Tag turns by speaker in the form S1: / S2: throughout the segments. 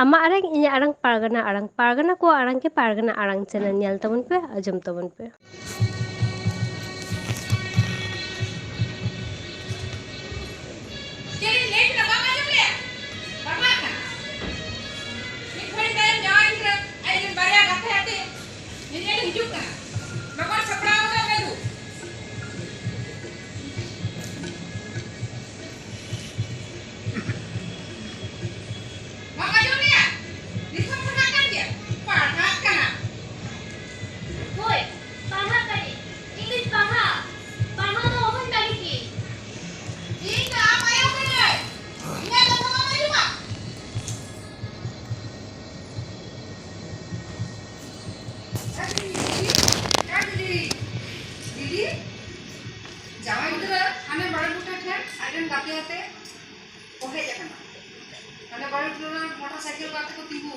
S1: आमा आरंग इᱧ आरंग पारगना को आरंग के पारगना आरंग चैनल नेल तबन पे आजम तबन पे।
S2: मोटरसाइकिल को तिगू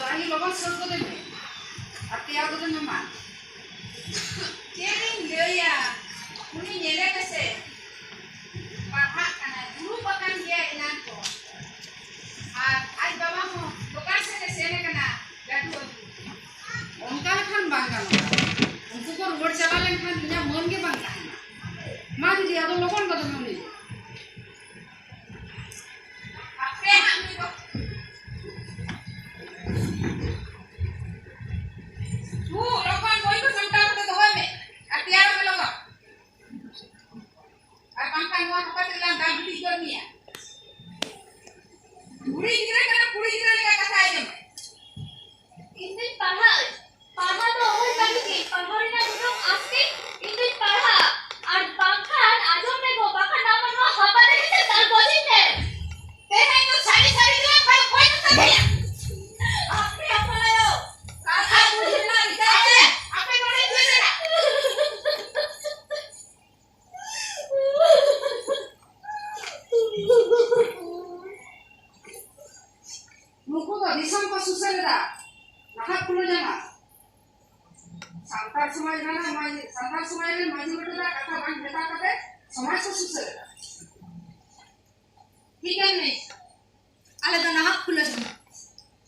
S2: राही लगन सर को देमे तैयार को देमे मा केरिंग लेया उनी नेले कसे पाहा kana dulu pakan dia inan ko ai bawa mo bukan se sene kana gadu onka khan banga unku ko road chala len khan dunia mon ge banga ma didi ado logon ko deme uni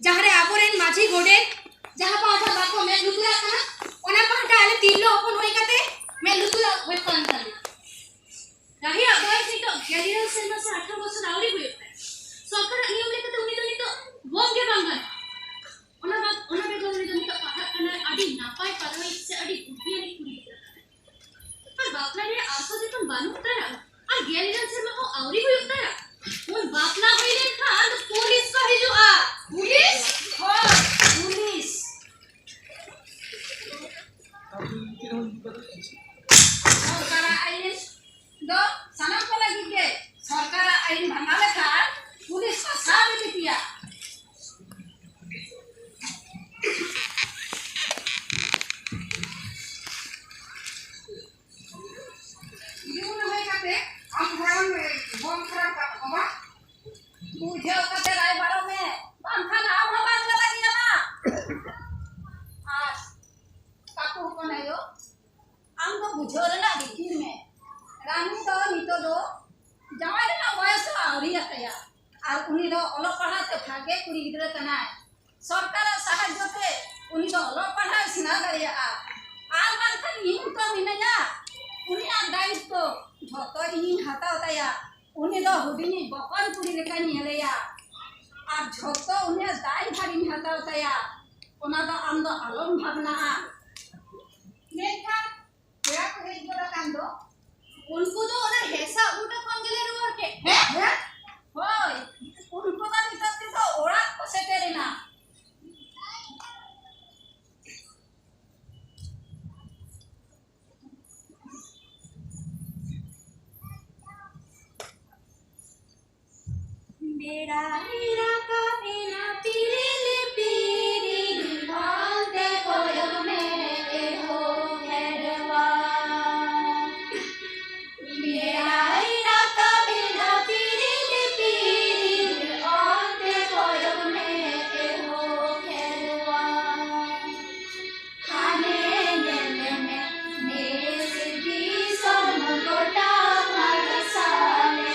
S2: जहारे आबोरेन माझी गोडे जहां पाटा बाको में लुतुरा कना ओना पाटा आले तिल्लो अपन होई कते में लुतुरा होय पांता राही अगर से तो गैरियल से 18 वर्ष आवड़ी हुई सरकार नियम लेके तो उनी तो बोम के बांगा ओना बे उनी तो पाटा कना अडी नापाय परवई से अडी गुडियानी कुड़ी पर बापला रे आसो जे तुम बानु तारा और गैरियल से में हो आवड़ी हुई तारा उन बापला होइले खान पुलिस का हिजुआ पुलिस पुलिस सरकार आईन दो सनम को लगी के सरकार आईन भंगाले खा पुलिस का साथ दे दिया ये होय काते हम भरन बम खराब का बाबा मुझे कते राय बारो में पंखा ना हम बांग लगी ना आज काकू को नहीं हो हम तो बुझोर ना दिखिर में रानी तो नितो दो जवाई ना वयस आवरी आतया और उनी दो ओलो पढ़ा ते भागे कुड़ी गिदरे तना सरकार सहाय्य ते उनी दो ओलो पढ़ा सिना दरिया आर बांखन इन तो मिनया उनी आ दायित्व झतो इन हाताव तया उनी दो हुडिनी बकन कुड़ी लेका निलेया और झतो उनी दाय भारी हाताव तया ओना दो आम दो आलम भावना मेखा क्या को हेज बड़ा कांदो उनको तो ओना हेसा उटा कोन गेले रुवर के हे होय उनको का नितत तो ओड़ा को सेटेरे ना मेरा हीरा का बिना पीले पीरी भांते कोयब में हो हैरवा मेरा हीरा का बिना पीले पीरी भांते कोयब में हो हैरवा खाने नेले में नेस की सोम गोटा मरसाले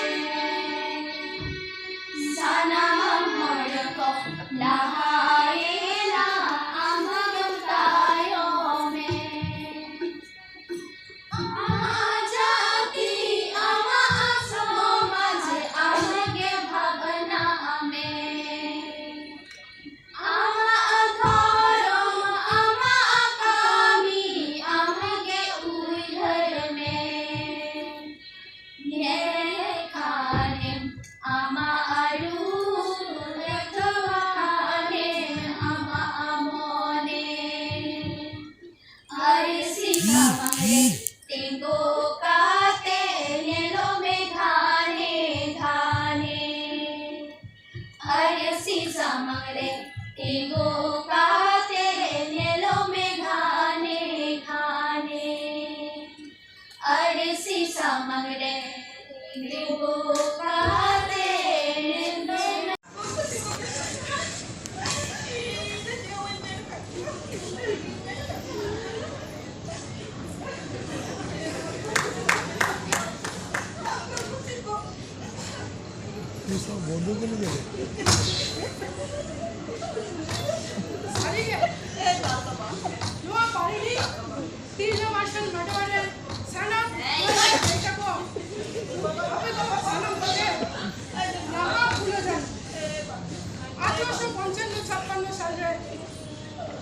S2: sana रे तिंगो काते नेलो में धाने धाने अरे सीसा मंगरे तिंगो काते नेलो में धाने धाने अरे सीसा मंगरे तिंगो काते नेलो में
S3: ये सब बंदूक के लिए
S4: Luar pari ni, tiga macam macam mana? Sana, kita ko. Apa tu sana boleh? Nama pulau jan. 1855 साल रे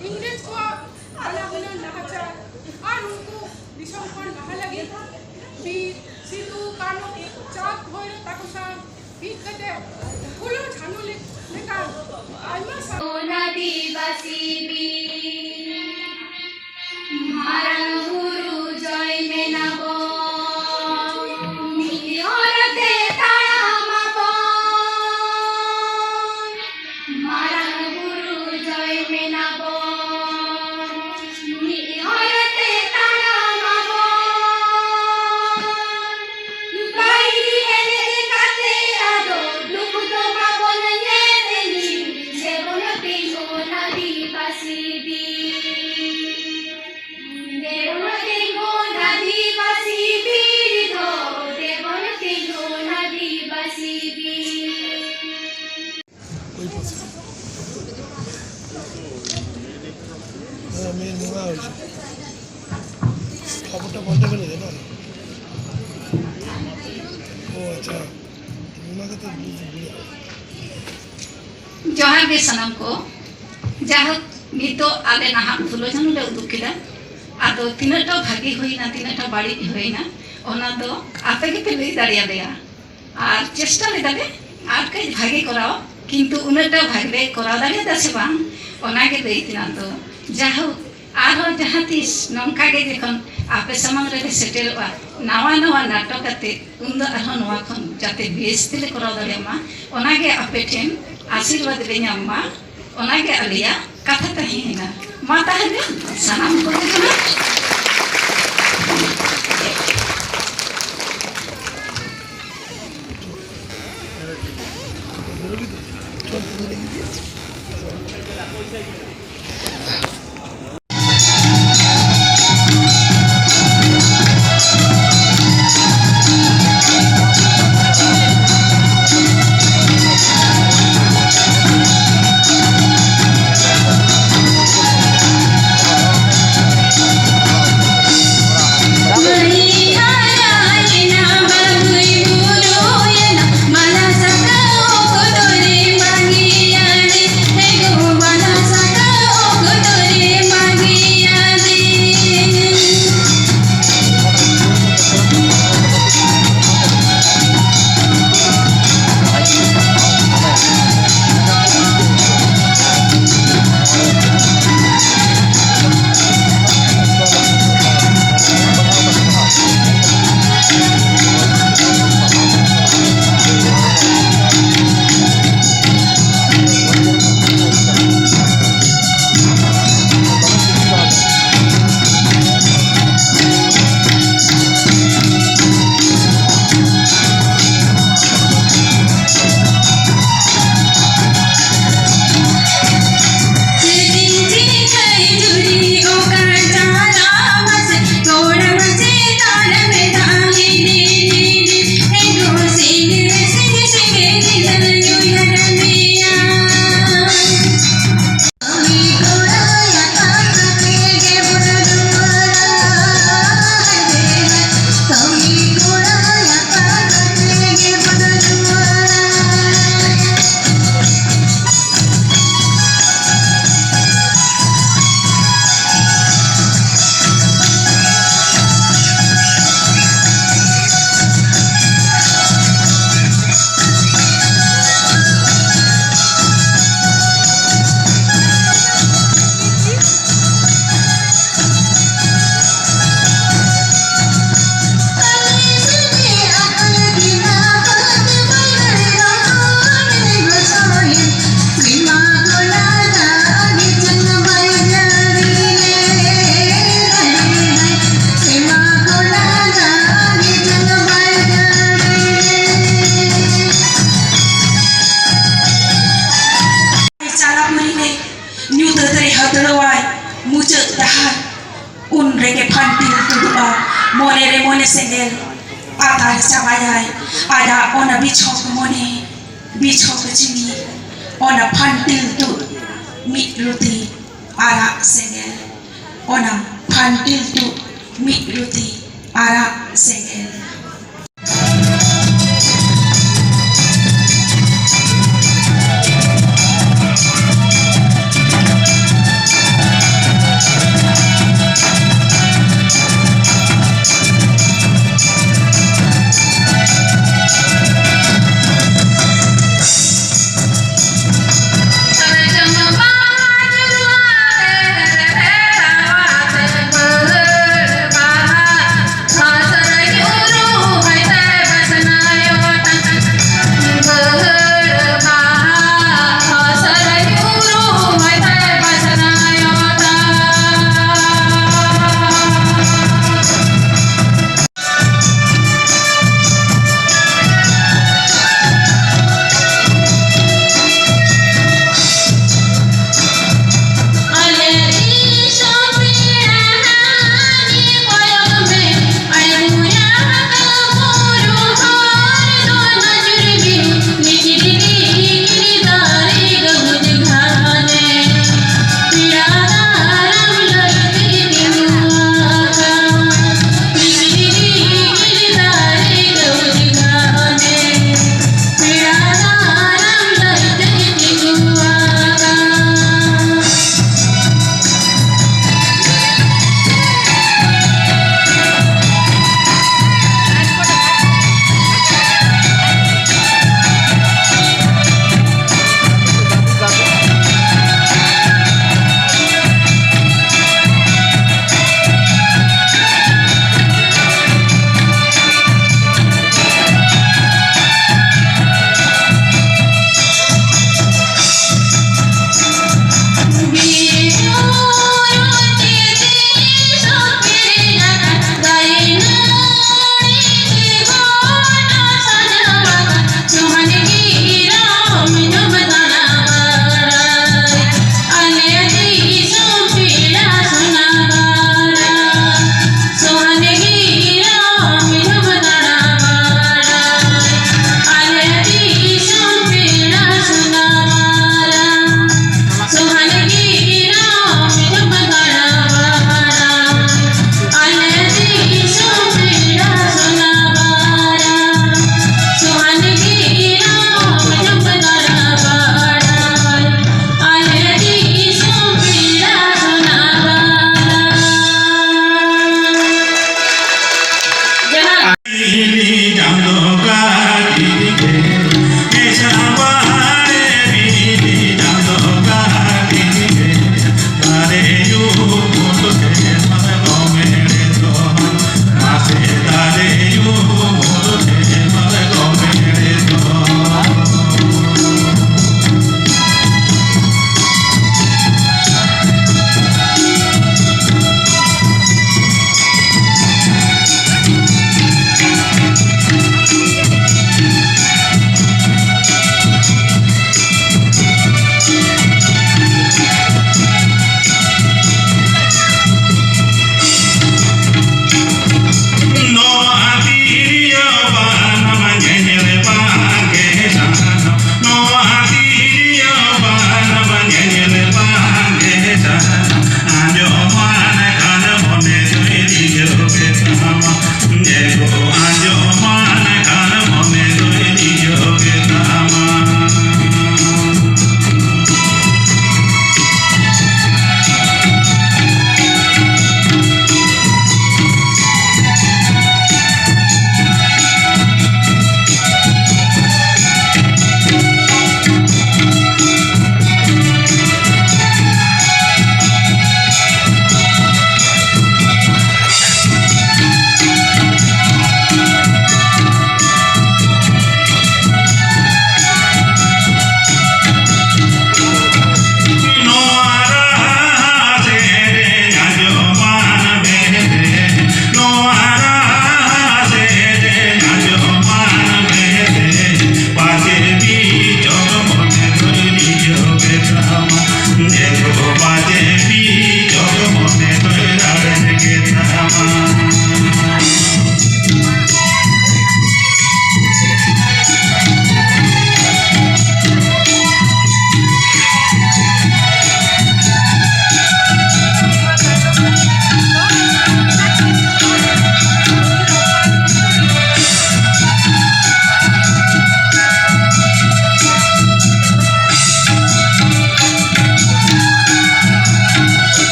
S4: इंग्रेज को आला बुला नहाचा और उनको दिशा पर नहा लगी वीर सिद्धू कानो चाक भोर ताकुसा बीत कटे फुलो छानो लेकर आइमा
S2: नदी बसी बी मारन गुरु जय में नबो मिलियरते तारा माबो मारन गुरु जय में नबो मिलियरते तारा माबो बाईरी हेले काते आदो लुक तो माबो ने देनी जेबन तिंगो नदी बसी बी देवन तिंगो नदी बसी बी दो देवन तिंगो नदी बसी बी
S3: कोई पास मैं नुआ हो छी खबरটা বন্ধ করে দে না ও আচ্ছা নুনাকে তো বুঝি
S5: जोहार के सनम को जाहक नितो आले नाहक फुलो जानु ले उदुक किदा आदो तिनटा भागी होइना तिनटा बाड़ी होइना ओना दो आपे के पे लई दाड़िया देया আর চেষ্টা লেদালে আর কাই ভাগে করাও কিন্তু উনাটা ভাগলে করা দাঁড়িয়ে আছে বাং ওনাকে দেইতিনা তো যাহো আর যাহাতিস নংকা গে যখন আপে সামাং রে সেটেলবা নাওয়া নাওয়া নাটকাতে উন্দ আর নওয়া খন যাতে বেশ দিলে করা দাঁড়িয়ে মা ওনাকে আপে ঠেন आशीर्वाद ले अम्मा ओनागे अलिया कथा तहिना माता है सलाम को
S6: un rege pantil tudua mone re mone sengel ata sabayai ada ona bichok mone bichok chimi ona pantil tu mit ruti ara sengel ona pantil tu mit ruti ara sengel.
S5: Guru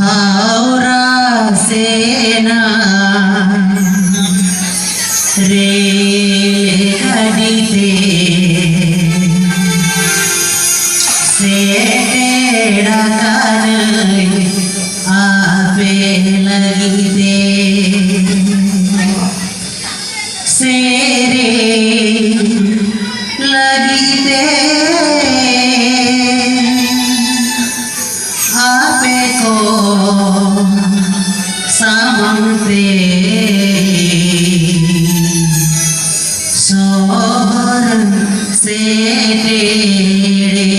S6: Howrah सेना रे गडीते सेड़ा कान आपे लगी दे सेरे लगी दे आपे को सामंते सोर से टेढ़े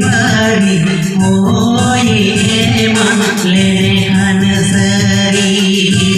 S7: Bari, oh ye, man, le han sari.